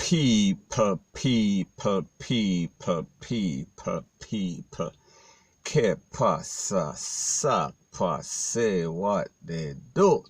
people. Que pasa, sapa, say what they do.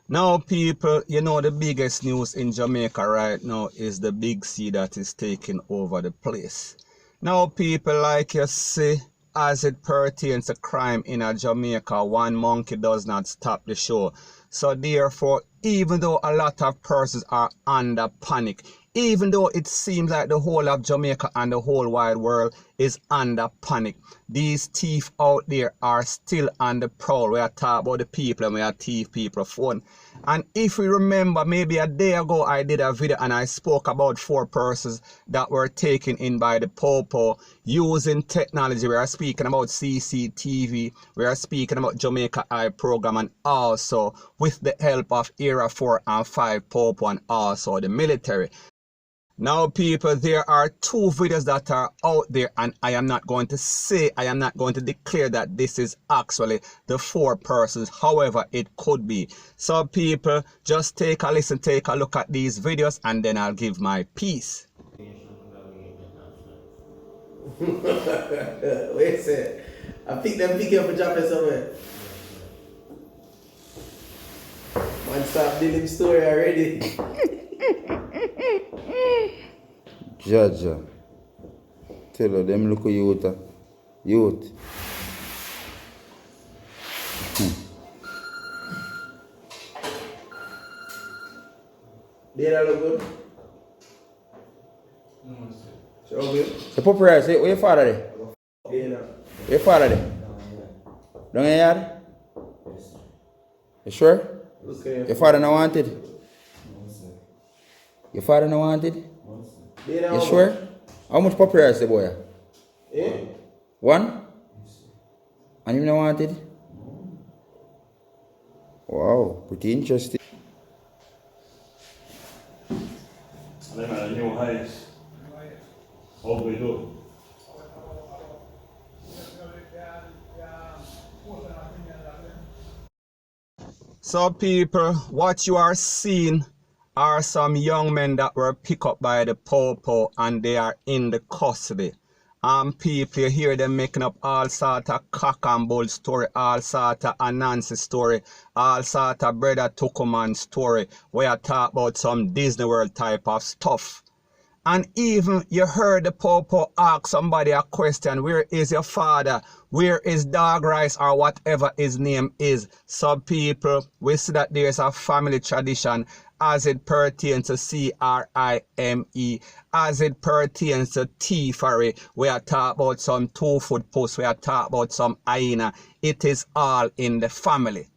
Now, people, you know the biggest news in Jamaica right now is the big C that is taking over the place. Now, people, like you see, as it pertains to crime in Jamaica, one monkey does not stop the show. So therefore, even though a lot of persons are under panic, even though it seems like the whole of Jamaica and the whole wide world is under panic, these thieves out there are still on the prowl. We are talking about the people and we are thief people phone. And if we remember, maybe a day ago I did a video and I spoke about 4 persons that were taken in by the P0L using technology. We are speaking about CCTV, we are speaking about Jamaica Eye program, and also with the help of Era 4 and 5 P0L and also the military. Now, people, there are 2 videos that are out there, and I am not going to declare that this is actually the 4 persons. However, it could be. So, people, just take a listen, take a look at these videos, and then I'll give my piece. Wait a second. I picked them big up for jumping somewhere. Man, stop telling the story already. Jaja, tell her them look at youth. They don't look good? No, sir. Show me. So, Puppy Rice, where your father there? Yeah. Where your father there? Down in your yard? Yes. You sure? Okay. Your father not wanted? No, sir. Your father not wanted? No, sir. You sure? How much Puppy Rice the boy? Eh? 1? Yes, sir. And you not wanted? No. Wow, pretty interesting. Them are the new highest. How we do? So, people, what you are seeing are some young men that were picked up by the P0L and they are in the custody. People, you hear them making up all sort of cock and bull story, all sort of Anansi story, all sort of Brother Tukuman story, where I talk about some Disney World type of stuff. And even you heard the P0L ask somebody a question, where is your father? Where is Dog Rice or whatever his name is? So, people, we see that there's a family tradition as it pertains to crime, as it pertains to thievery. We are talking about some 2-foot posts, we are talking about some hyena. It is all in the family.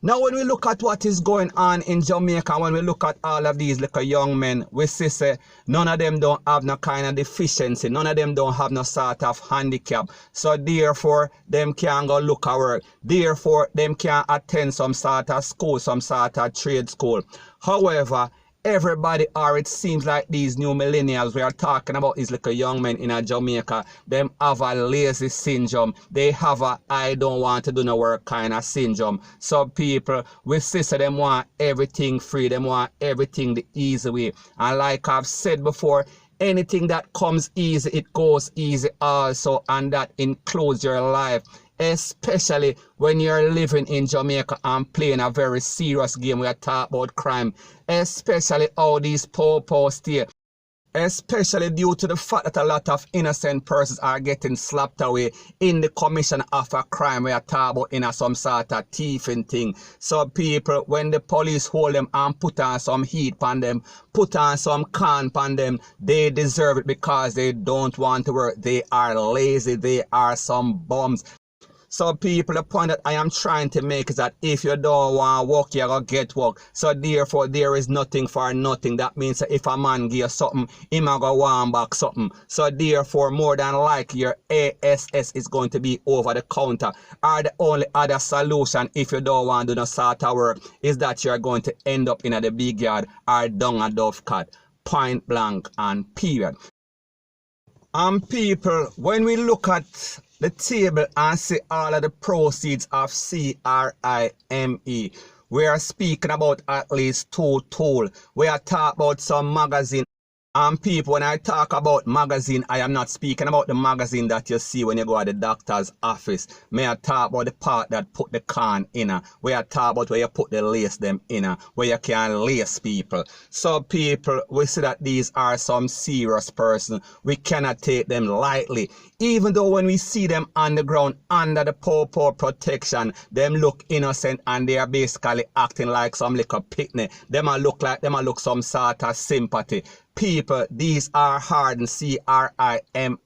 Now, when we look at what is going on in Jamaica, when we look at all of these little young men, we see say none of them don't have no kind of deficiency, none of them don't have no sort of handicap. So therefore, them can't go look at work. Therefore, them can't attend some sort of school, some sort of trade school. However, everybody, or it seems like these new millennials we are talking about, these little young men in Jamaica, them have a lazy syndrome. They have a I don't want to do no work kind of syndrome. So people, we see so them want everything free, them want everything the easy way. And like I've said before, anything that comes easy, it goes easy also, and that includes your life. Especially when you're living in Jamaica and playing a very serious game. We are talking about crime, especially how these P0L stay, especially due to the fact that a lot of innocent persons are getting slapped away in the commission of a crime. We are talking about in some sort of thieving thing. So people, when the police hold them and put on some heat on them, put on some can on them, they deserve it because they don't want to work. They are lazy, they are some bums. So people, the point that I am trying to make is that if you don't want to work, you're going to get work. So therefore, there is nothing for nothing. That means that if a man gives you something, he might go want back something. So therefore, more than likely, your ASS is going to be over the counter. Or the only other solution, if you don't want to do no sort of work, is that you're going to end up in the big yard or down a Dovecat. Point blank and period. People, when we look at the table and see all of the proceeds of crime, we are speaking about at least 2 tools. We are talking about some magazine And people, when I talk about magazine, I am not speaking about the magazine that you see when you go to the doctor's office. May I talk about the part that put the can in, where I talk about where you put the lace them in, where you can lace people. So people, we see that these are some serious persons. We cannot take them lightly. Even though when we see them on the ground under the P0L protection, them look innocent and they are basically acting like some little picnic. Them a look some sort of sympathy. People, these are hardened, CRIMINALS.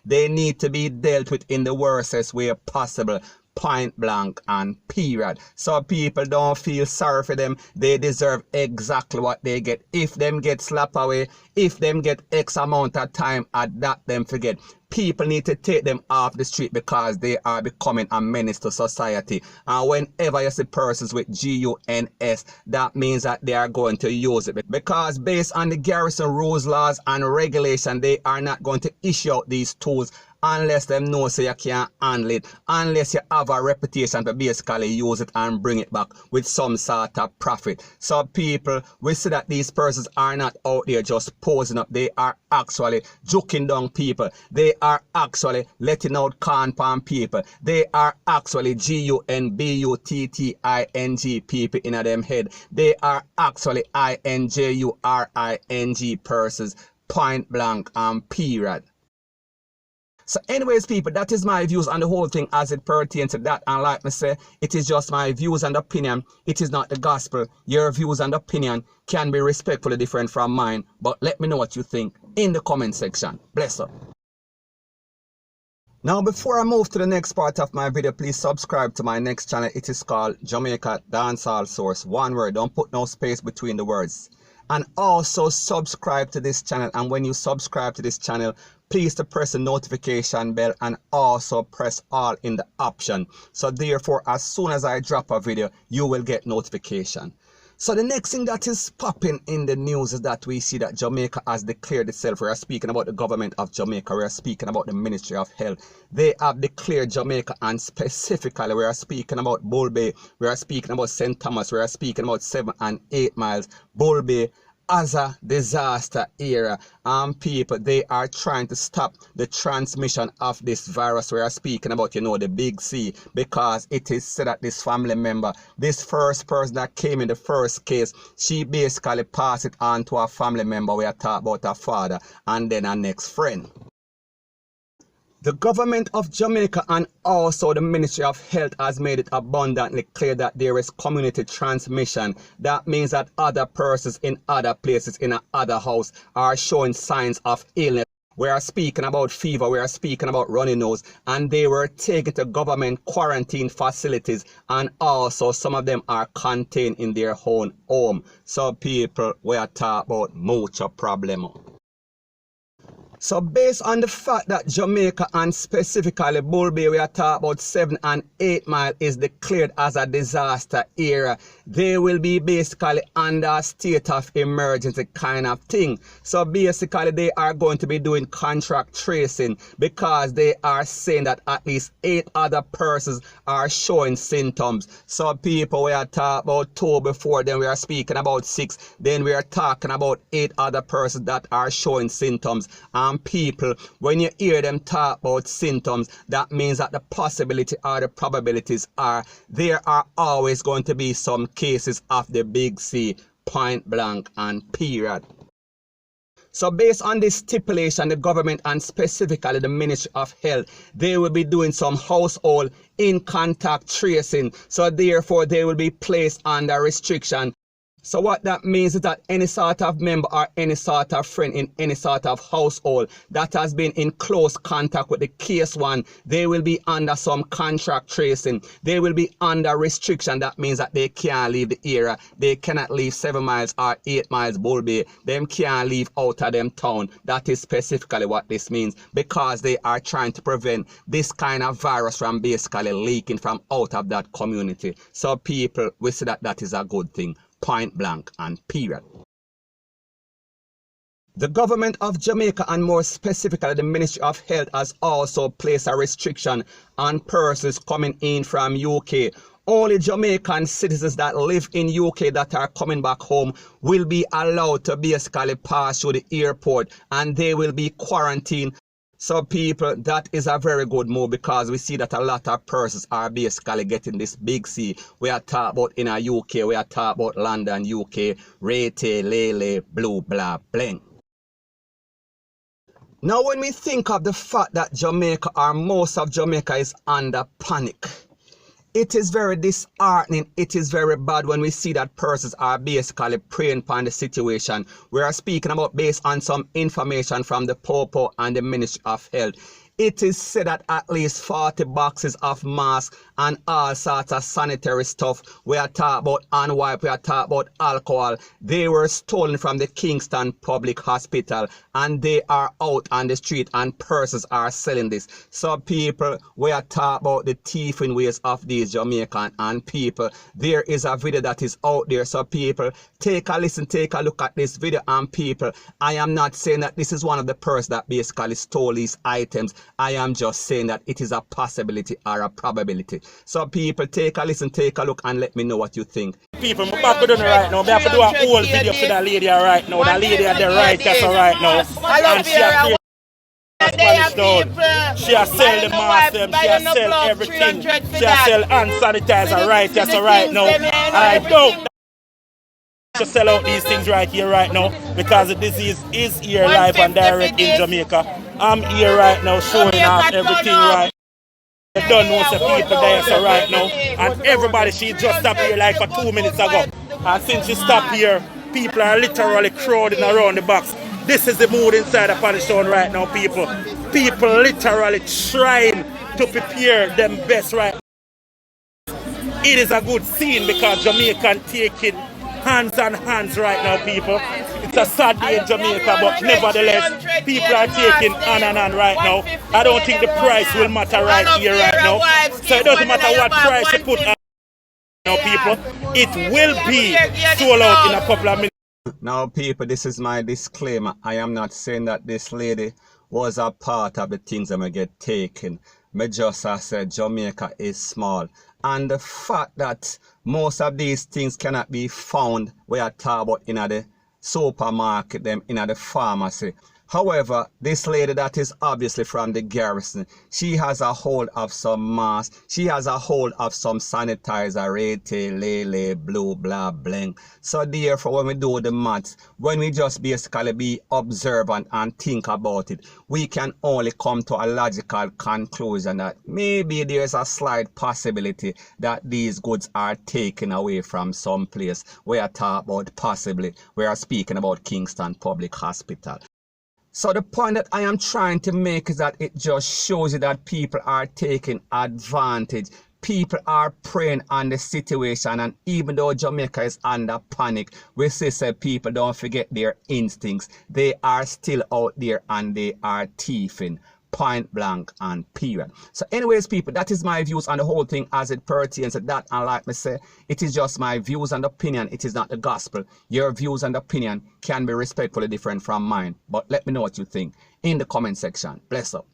They need to be dealt with in the worstest way possible. Point blank and period. So people, don't feel sorry for them. They deserve exactly what they get. If them get slapped away, if them get X amount of time at that, them forget. People need to take them off the street because they are becoming a menace to society. And whenever you see persons with GUNS, that means that they are going to use it. Because based on the garrison rules, laws, and regulation, they are not going to issue out these tools unless them know so you can't handle it, unless you have a reputation to basically use it and bring it back with some sort of profit. So people, we see that these persons are not out there just posing up. They are actually joking down people. They are actually letting out con palm people. They are actually GUNBUTTING people in them head. They are actually INJURING persons, point blank and period. So anyways, people, that is my views on the whole thing as it pertains to that. And like me say, it is just my views and opinion. It is not the gospel. Your views and opinion can be respectfully different from mine. But let me know what you think in the comment section. Bless up. Now, before I move to the next part of my video, please subscribe to my next channel. It is called Jamaica Dancehall Source. One word. Don't put no space between the words. And also subscribe to this channel. And when you subscribe to this channel, please to press the notification bell and also press all in the option. So therefore, as soon as I drop a video, you will get notification. So the next thing that is popping in the news is that we see that Jamaica has declared itself. We are speaking about the government of Jamaica. We are speaking about the Ministry of Health. They have declared Jamaica, and specifically we are speaking about Bull Bay. We are speaking about St. Thomas. We are speaking about 7 and 8 miles. Bull Bay as a disaster area. People, they are trying to stop the transmission of this virus. We are speaking about, you know, the big C, because it is said that this family member, this first person that came in the first case, she basically passed it on to her family member. We are talking about her father and then her next friend. The government of Jamaica and also the Ministry of Health has made it abundantly clear that there is community transmission. That means that other persons in other places in another house are showing signs of illness. We are speaking about fever, we are speaking about runny nose, and they were taken to government quarantine facilities, and also some of them are contained in their own home. So people, we are talking about mucho problemo. So based on the fact that Jamaica and specifically Bull Bay, we are talking about 7 and 8 mile is declared as a disaster area, they will be basically under a state of emergency kind of thing. So basically they are going to be doing contract tracing because they are saying that at least 8 other persons are showing symptoms. So people, we are talking about 2 before, then we are speaking about 6, then we are talking about 8 other persons that are showing symptoms. And people, when you hear them talk about symptoms, that means that the possibility or the probabilities are there are always going to be some cases of the big C, point blank and period. So based on this stipulation, the government and specifically the Ministry of Health, they will be doing some household in contact tracing. So therefore they will be placed under restriction. So what that means is that any sort of member or any sort of friend in any sort of household that has been in close contact with the case one, they will be under some contract tracing. They will be under restriction. That means that they can't leave the area. They cannot leave 7 miles or 8 miles Bull Bay. Them can't leave out of them town. That is specifically what this means, because they are trying to prevent this kind of virus from basically leaking from out of that community. So people, we see that that is a good thing. Point blank and period. The government of Jamaica and more specifically the Ministry of Health has also placed a restriction on persons coming in from UK only Jamaican citizens that live in UK that are coming back home will be allowed to basically pass through the airport, and they will be quarantined. So people, that is a very good move, because we see that a lot of persons are basically getting this big C. We are talking about in a UK, we are talking about London, UK, Rete, Lele, Blue, Blah, Bling. Now when we think of the fact that Jamaica, or most of Jamaica, is under panic, it is very disheartening, it is very bad when we see that persons are basically preying upon the situation. We are speaking about based on some information from the P0L and the Ministry of Health. It is said that at least 40 boxes of masks and all sorts of sanitary stuff, we are talking about hand wipe, we are talking about alcohol, they were stolen from the Kingston Public Hospital, and they are out on the street and persons are selling this. So people, we are talking about the thieving ways of these Jamaican, and people, there is a video that is out there. So people, take a listen, take a look at this video, and people, I am not saying that this is one of the persons that basically stole these items. I am just saying that it is a possibility or a probability. So people, take a listen, take a look, and let me know what you think. People, I'm back with them right now. I have to do a whole video for that lady right now. That lady at the right just right now. And she has Spanish down. She has sell the mask, she has sell everything. She has sell hand sanitizer right just right now. And I don't to sell out these things right here right now, because the disease is here live and direct in Jamaica. I'm here right now showing off everything right. I don't know the people there so right now, and everybody, she just stopped here like for 2 minutes ago, and since she stopped here, people are literally crowding around the box. This is the mood inside of Panish Town right now, people. People literally trying to prepare them best right now. It is a good scene because Jamaican taking hands on hands right now, people. It's a sad day in Jamaica, but nevertheless, people are taking hand on hand right now. I don't think the price will matter right here, right now. So it doesn't matter what price you put on now, people. It will be sold out in a couple of minutes. Now people, this is my disclaimer. I am not saying that this lady was a part of the things that may get taken. Me just said Jamaica is small. And the fact that most of these things cannot be found, we are talking about in the supermarket, them in the pharmacy. However, this lady that is obviously from the garrison, she has a hold of some masks, she has a hold of some sanitizer, Rete, Lele, Blue, Blah, Bling. So therefore, when we do the maths, when we just basically be observant and think about it, we can only come to a logical conclusion that maybe there's a slight possibility that these goods are taken away from some place. We are talking about possibly, we are speaking about Kingston Public Hospital. So the point that I am trying to make is that it just shows you that people are taking advantage. People are preying on the situation, and even though Jamaica is under panic, we say people don't forget their instincts. They are still out there and they are thieving. Point blank and period. So anyways, people, that is my views on the whole thing as it pertains to that. And like me say, it is just my views and opinion. It is not the gospel. Your views and opinion can be respectfully different from mine. But let me know what you think in the comment section. Bless up.